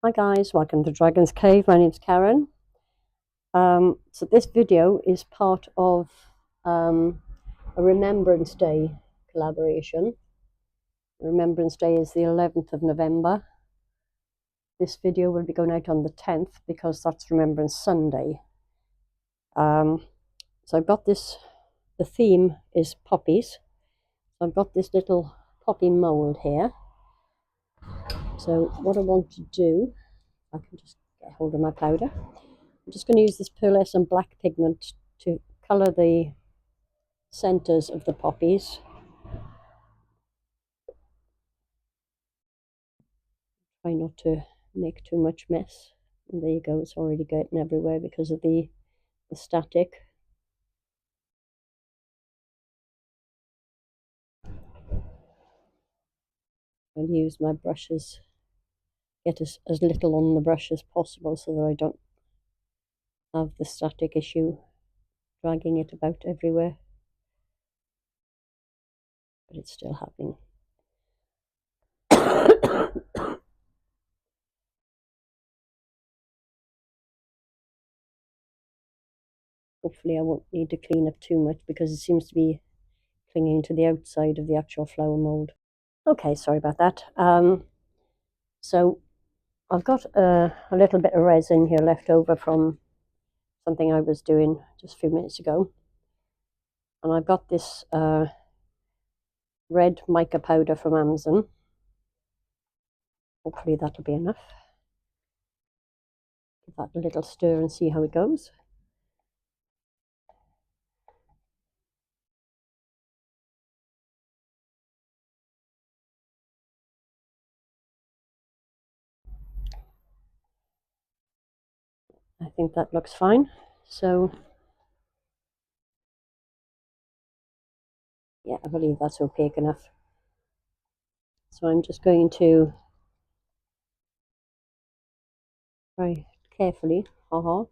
Hi guys, welcome to Dragon's Cave. My name's Karen. So this video is part of a Remembrance Day collaboration. Remembrance Day is the 11th of November. This video will be going out on the 10th because that's Remembrance Sunday. So I've got this, the theme is poppies. So I've got this little poppy mold here. So what I want to do, I can just get hold of my powder. I'm just going to use this pearlescent black pigment to colour the centres of the poppies. Try not to make too much mess. And there you go, it's already getting everywhere because of the static. I'll use my brushes, get as little on the brush as possible so that I don't have the static issue dragging it about everywhere. But it's still happening. Hopefully I won't need to clean up too much because it seems to be clinging to the outside of the actual flower mould. Okay, sorry about that. So I've got a little bit of resin here left over from something I was doing just a few minutes ago. And I've got this red mica powder from Amazon. Hopefully that'll be enough. Give that a little stir and see how it goes. I think that looks fine. So yeah, I believe that's opaque enough. So I'm just going to very carefully, I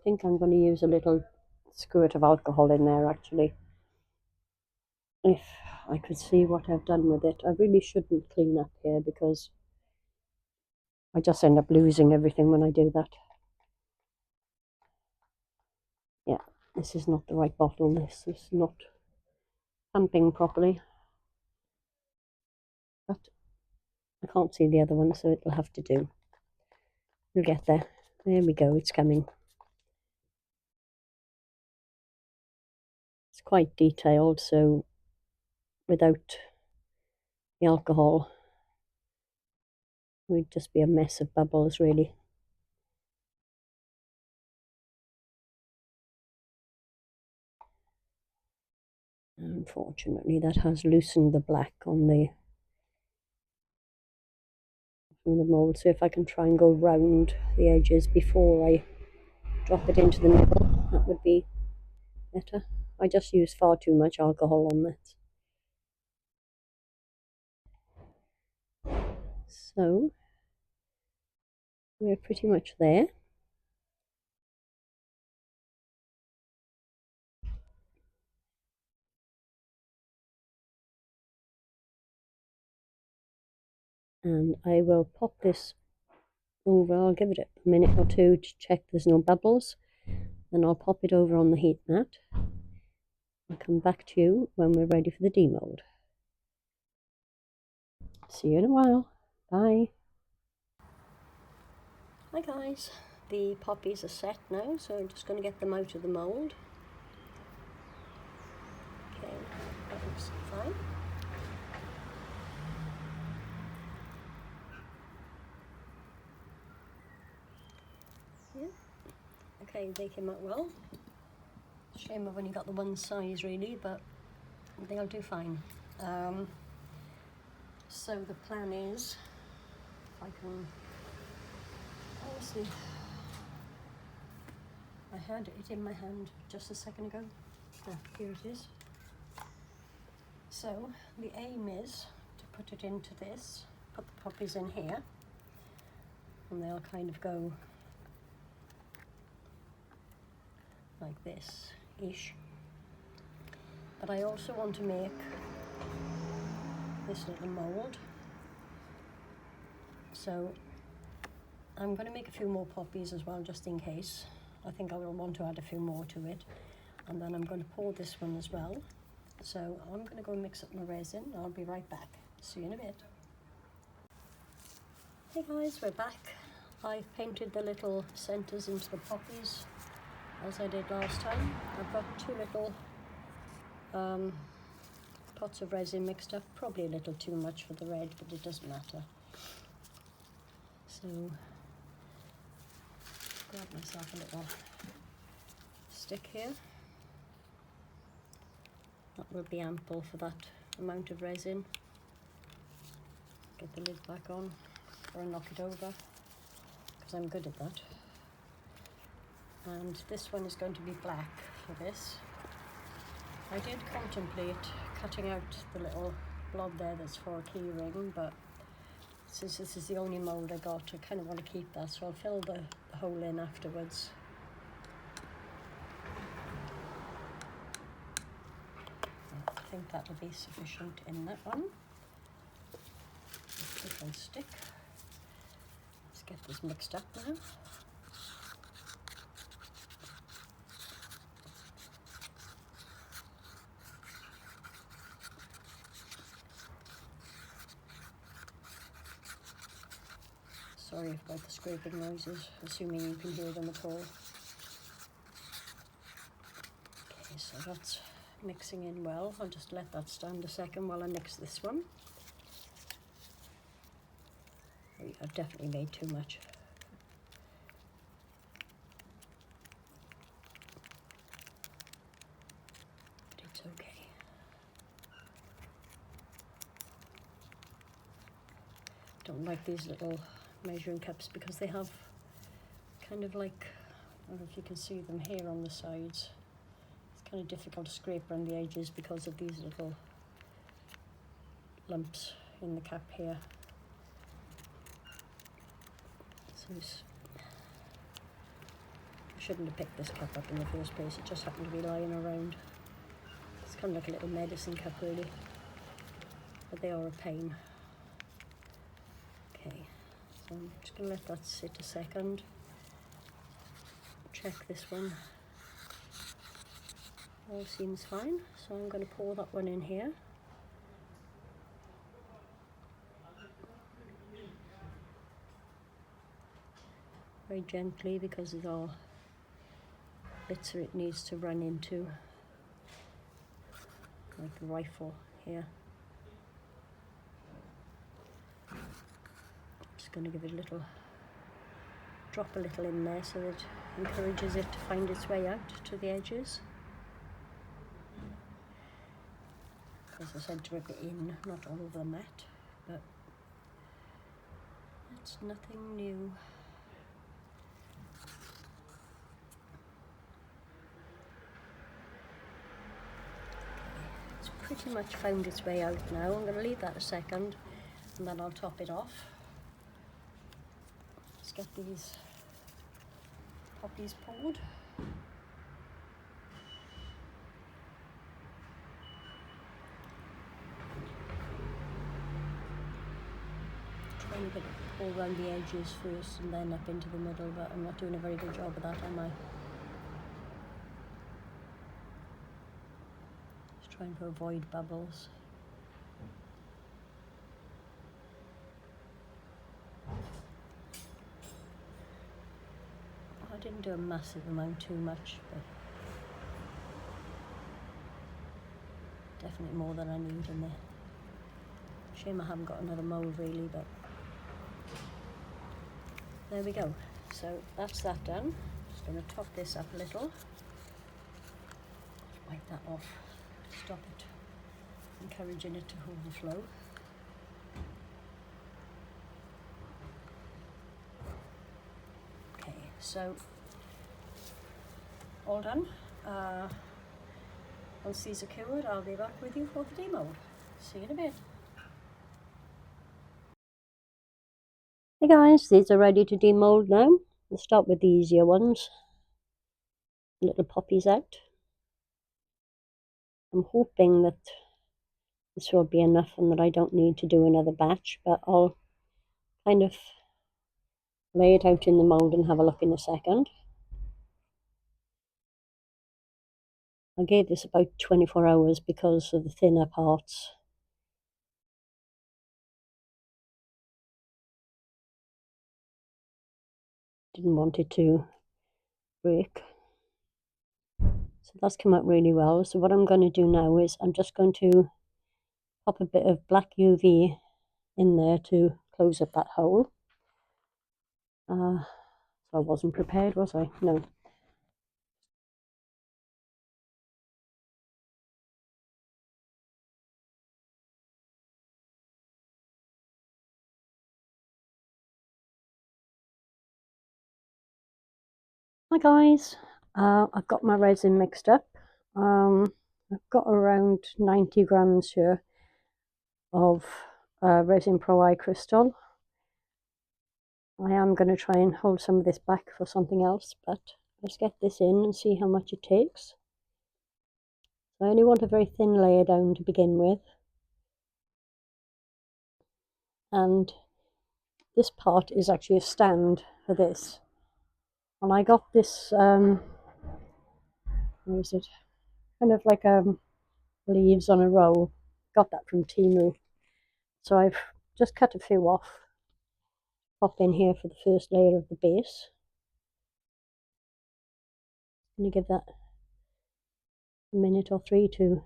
think I'm going to use a little squirt of alcohol in there actually. If I could see what I've done with it. I really shouldn't clean up here because I just end up losing everything when I do that. Yeah, this is not the right bottle. This is not pumping properly. But I can't see the other one, so it'll have to do. We'll get there. There we go, it's coming. It's quite detailed, so without the alcohol, it would just be a mess of bubbles, really. Unfortunately, that has loosened the black on the mold, so if I can try and go round the edges before I drop it into the middle, that would be better. I just use far too much alcohol on this. So we're pretty much there. And I will pop this over. I'll give it a minute or two to check there's no bubbles. Then I'll pop it over on the heat mat. I'll come back to you when we're ready for the demold. See you in a while. Bye. Hi guys. The poppies are set now, so I'm just going to get them out of the mould. Okay, that looks fine. Yeah. Okay, they came out well. Shame I've only got the one size really, but they'll do fine. So the plan is, if I can, honestly, I had it in my hand just a second ago. Ah, here it is. So the aim is to put it into this, put the poppies in here, and they'll kind of go like this-ish. But I also want to make this little mould So I'm going to make a few more poppies as well, just in case. I think I will want to add a few more to it. And then I'm going to pour this one as well. So I'm going to go and mix up my resin. I'll be right back. See you in a bit. Hey guys, we're back. I've painted the little centres into the poppies as I did last time. I've got two little pots of resin mixed up, probably a little too much for the red, but it doesn't matter. So grab myself a little stick here. That will be ample for that amount of resin. Get the lid back on or knock it over, because I'm good at that. And this one is going to be black for this. I did contemplate cutting out the little blob there that's for a key ring, but since this is the only mould I got, I kind of want to keep that, so I'll fill the hole in afterwards. I think that will be sufficient in that one. Different stick. Let's get this mixed up now. Sorry about the scraping noises, assuming you can hear them at all. Okay, so that's mixing in well. I'll just let that stand a second while I mix this one. I've definitely made too much. But it's okay. Don't like these little measuring cups because they have kind of like, I don't know if you can see them here on the sides. It's kind of difficult to scrape around the edges because of these little lumps in the cap here. So I shouldn't have picked this cup up in the first place, it just happened to be lying around. It's kind of like a little medicine cup really, but they are a pain. Okay, so I'm just going to let that sit a second. Check this one. All seems fine, so I'm going to pour that one in here. Very gently, because there's all bits that it needs to run into, like the rifle here. Just going to give it a little, drop a little in there so that it encourages it to find its way out to the edges. As I said, to rip it in, not all over the mat, but it's nothing new. It's pretty much found its way out now. I'm going to leave that a second and then I'll top it off. Let's get these poppies poured. Trying to pour around the edges first and then up into the middle, but I'm not doing a very good job of that, am I? Just trying to avoid bubbles. I didn't do a massive amount too much, but definitely more than I need in there. Shame I haven't got another mould really, but there we go. So that's that done. Just going to top this up a little. Wipe that off to stop it encouraging it to overflow. Okay, so all done. Once these are cured, I'll be back with you for the demold. See you in a bit. Hey guys, these are ready to demold now. We'll start with the easier ones. Little poppies out. I'm hoping that this will be enough and that I don't need to do another batch, but I'll kind of lay it out in the mould and have a look in a second. I gave this about 24 hours because of the thinner parts. Didn't want it to break. So that's come out really well. So what I'm going to do now is I'm just going to pop a bit of black UV in there to close up that hole. So I wasn't prepared, was I? No. Hi guys, I've got my resin mixed up. I've got around 90 grams here of resin Pro I crystal. I am going to try and hold some of this back for something else, but let's get this in and see how much it takes. I only want a very thin layer down to begin with, and this part is actually a stand for this. And I got this, where is it? Kind of like leaves on a roll. Got that from Temu. So I've just cut a few off. Pop in here for the first layer of the base. I'm going to give that a minute or three to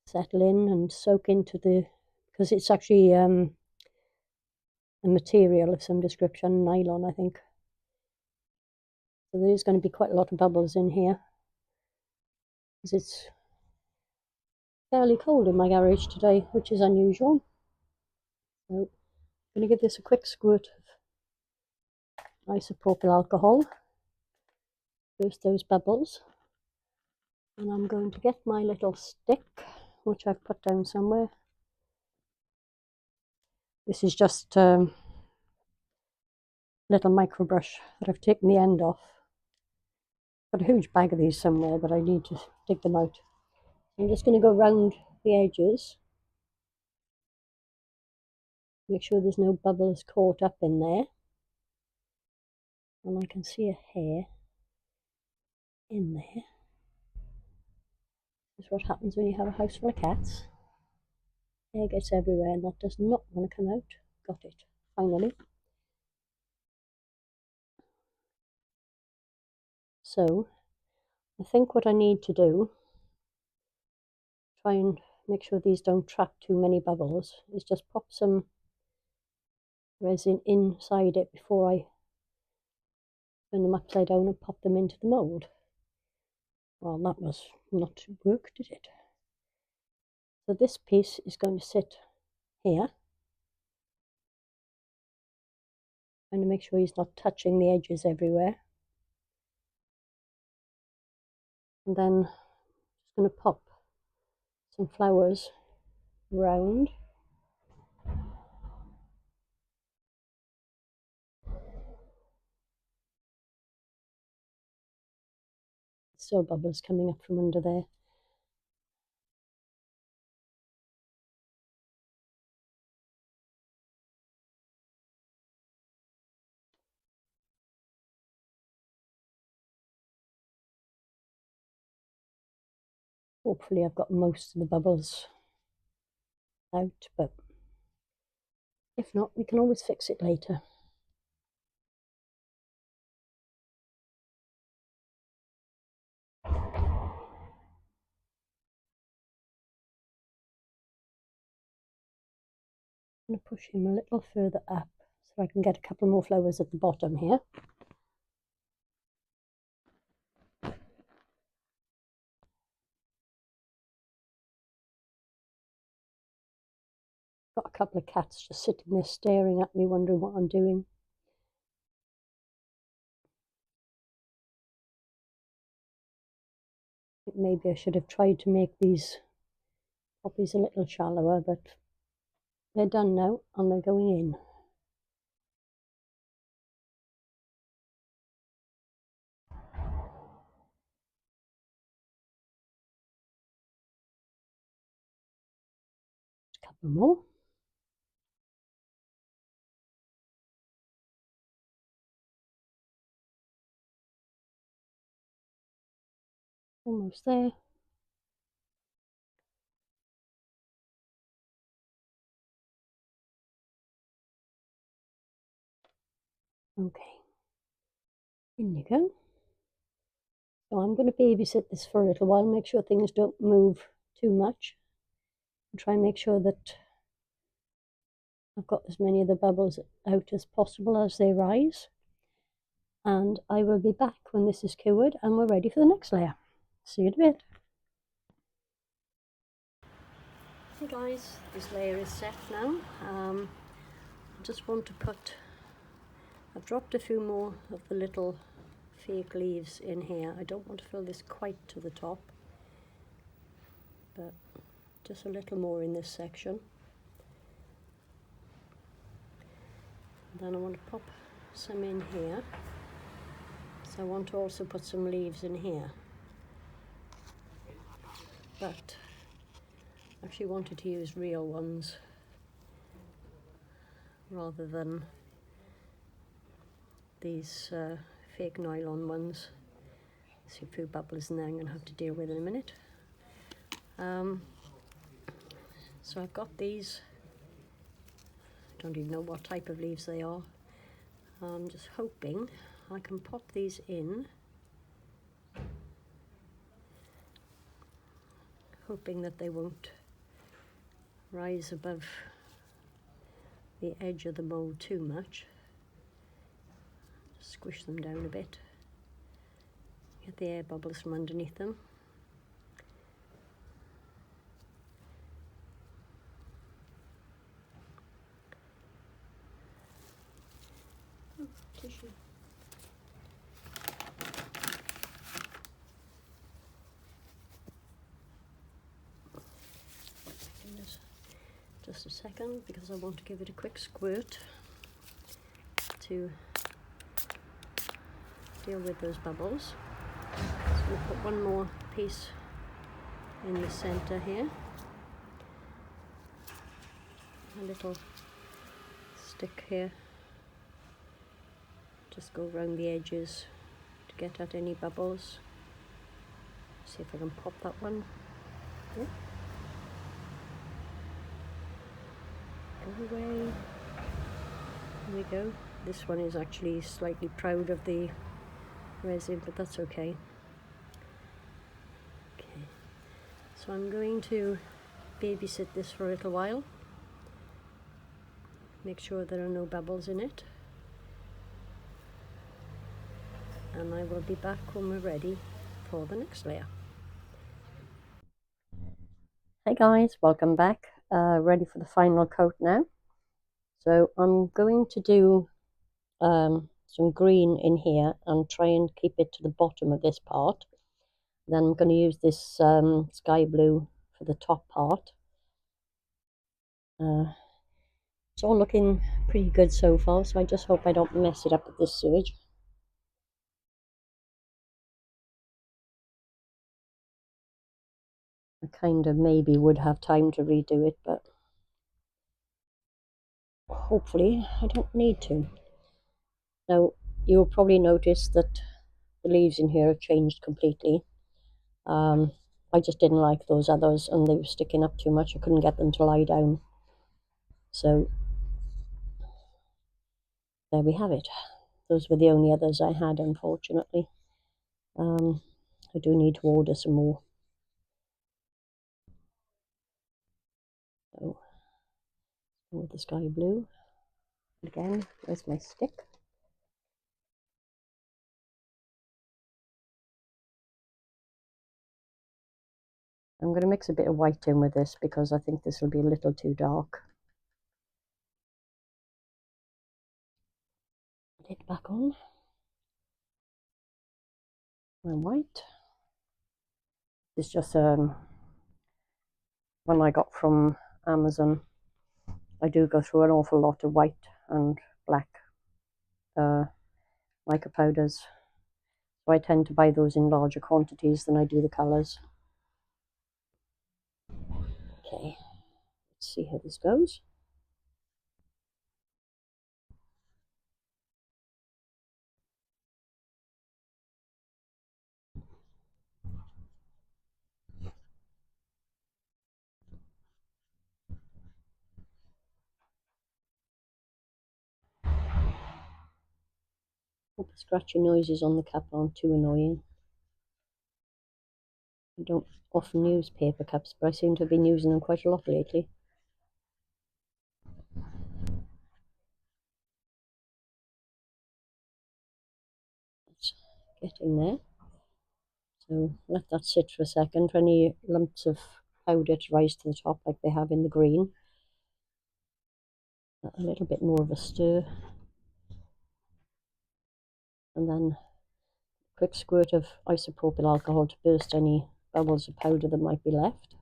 settle in and soak into the, because it's actually a material of some description, nylon I think. So there's going to be quite a lot of bubbles in here, because it's fairly cold in my garage today, which is unusual. So I'm going to give this a quick squirt of isopropyl alcohol, burst those bubbles, and I'm going to get my little stick, which I've put down somewhere. This is just little micro brush that I've taken the end off. Got a huge bag of these somewhere, but I need to dig them out. I'm just going to go round the edges, make sure there's no bubbles caught up in there, and I can see a hair in there. This is what happens when you have a house full of cats. Hair gets everywhere, and that does not want to come out. Got it, finally. So I think what I need to do, try and make sure these don't trap too many bubbles, is just pop some resin inside it before I turn them upside down and pop them into the mould. Well, that was not to work, did it? So this piece is going to sit here. Trying to make sure he's not touching the edges everywhere. And then just going to pop some flowers round. Still bubbles coming up from under there. Hopefully I've got most of the bubbles out, but if not, we can always fix it later. I'm going to push him a little further up so I can get a couple more flowers at the bottom here. Got a couple of cats just sitting there staring at me, wondering what I'm doing. Maybe I should have tried to make these poppies a little shallower, but they're done now and they're going in. A couple more. Almost there. Okay, in you go. So I'm going to babysit this for a little while, make sure things don't move too much, and try and make sure that I've got as many of the bubbles out as possible as they rise. And I will be back when this is cured and we're ready for the next layer. See you in a bit. Hey guys, this layer is set now. I just want to I've dropped a few more of the little fake leaves in here. I don't want to fill this quite to the top, but just a little more in this section. And then I want to pop some in here. So I want to also put some leaves in here. But I actually wanted to use real ones rather than these fake nylon ones. See a few bubbles in there I'm going to have to deal with in a minute. So I've got these, I don't even know what type of leaves they are. I'm just hoping I can pop these in, hoping that they won't rise above the edge of the mould too much. Just squish them down a bit, get the air bubbles from underneath them. Oh, tissue. Just a second, because I want to give it a quick squirt to deal with those bubbles. So I'm going to put one more piece in the center here. A little stick here. Just go around the edges to get at any bubbles. See if I can pop that one. Yeah. Go away. There we go. This one is actually slightly proud of the resin, but that's okay. Okay. So I'm going to babysit this for a little while. Make sure there are no bubbles in it. And I will be back when we're ready for the next layer. Hey guys, welcome back. Ready for the final coat now. So I'm going to do some green in here and try and keep it to the bottom of this part. Then I'm going to use this sky blue for the top part. It's all looking pretty good so far, so I just hope I don't mess it up at this stage. I kind of maybe would have time to redo it, but hopefully I don't need to. Now, you'll probably notice that the leaves in here have changed completely. I just didn't like those others, and they were sticking up too much. I couldn't get them to lie down. So there we have it. Those were the only others I had, unfortunately. I do need to order some more. So, with the sky blue. Again, where's my stick? I'm going to mix a bit of white in with this because I think this will be a little too dark. Put it back on. And white. It's just one I got from Amazon. I do go through an awful lot of white and black mica powders. So I tend to buy those in larger quantities than I do the colours. Okay, let's see how this goes. Hope the scratchy noises on the cup aren't too annoying. I don't often use paper cups, but I seem to have been using them quite a lot lately. It's getting there. So let that sit for a second for any lumps of powder to rise to the top like they have in the green. A little bit more of a stir. And then a quick squirt of isopropyl alcohol to burst any bubbles of powder that might be left.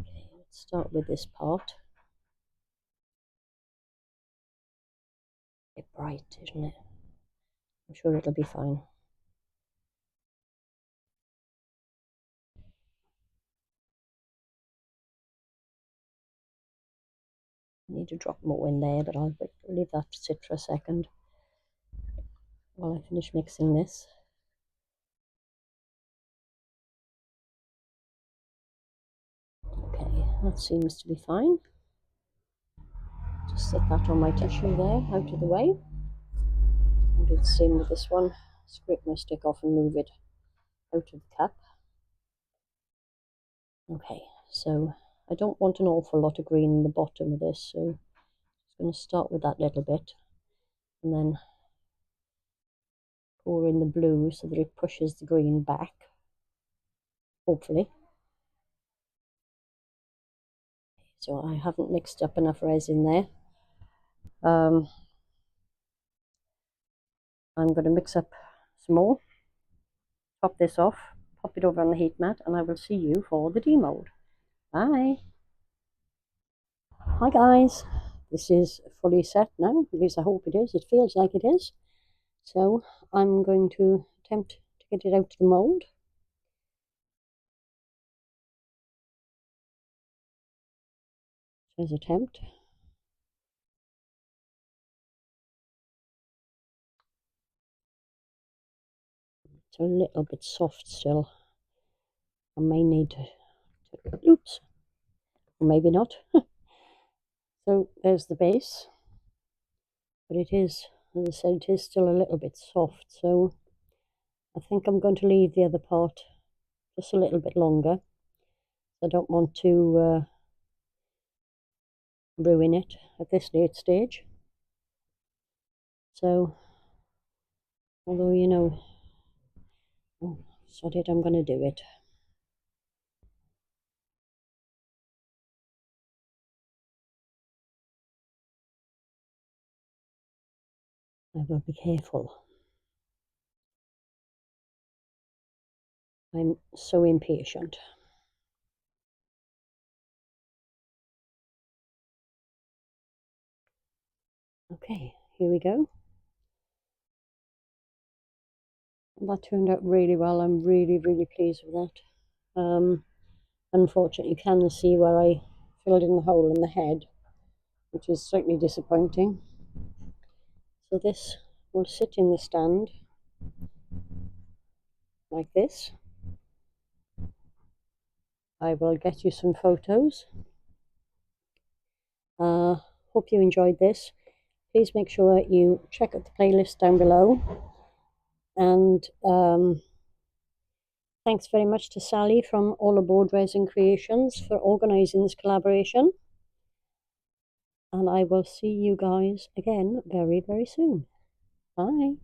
Okay, let's start with this part. A bit bright, isn't it? I'm sure it'll be fine. I need to drop more in there, but I'll leave that to sit for a second while I finish mixing this. Okay, that seems to be fine. Just set that on my tissue there, out of the way. I'll do the same with this one. Scrape my stick off and move it out of the cup. Okay, so I don't want an awful lot of green in the bottom of this, so I'm just going to start with that little bit and then pour in the blue so that it pushes the green back, hopefully. So I haven't mixed up enough resin there. I'm going to mix up some more, top this off, pop it over on the heat mat, and I will see you for the demold. Bye. Hi guys, this is fully set now, at least I hope it is. It feels like it is. So I'm going to attempt to get it out to the mold. Says attempt. It's a little bit soft still. I may need to oops, or maybe not. So there's the base, but it is, as I said, it is still a little bit soft. So I think I'm going to leave the other part just a little bit longer. I don't want to ruin it at this late stage. So, although you know, oh, sod it, I'm going to do it. I will be careful. I'm so impatient. Okay, here we go. That turned out really well. I'm really, really pleased with that. Unfortunately, you can see where I filled in the hole in the head, which is slightly disappointing. So this will sit in the stand like this. I will get you some photos. Hope you enjoyed this. Please make sure you check out the playlist down below. And thanks very much to Sally from All Aboard Resin Creations for organising this collaboration. And I will see you guys again very, very soon. Bye.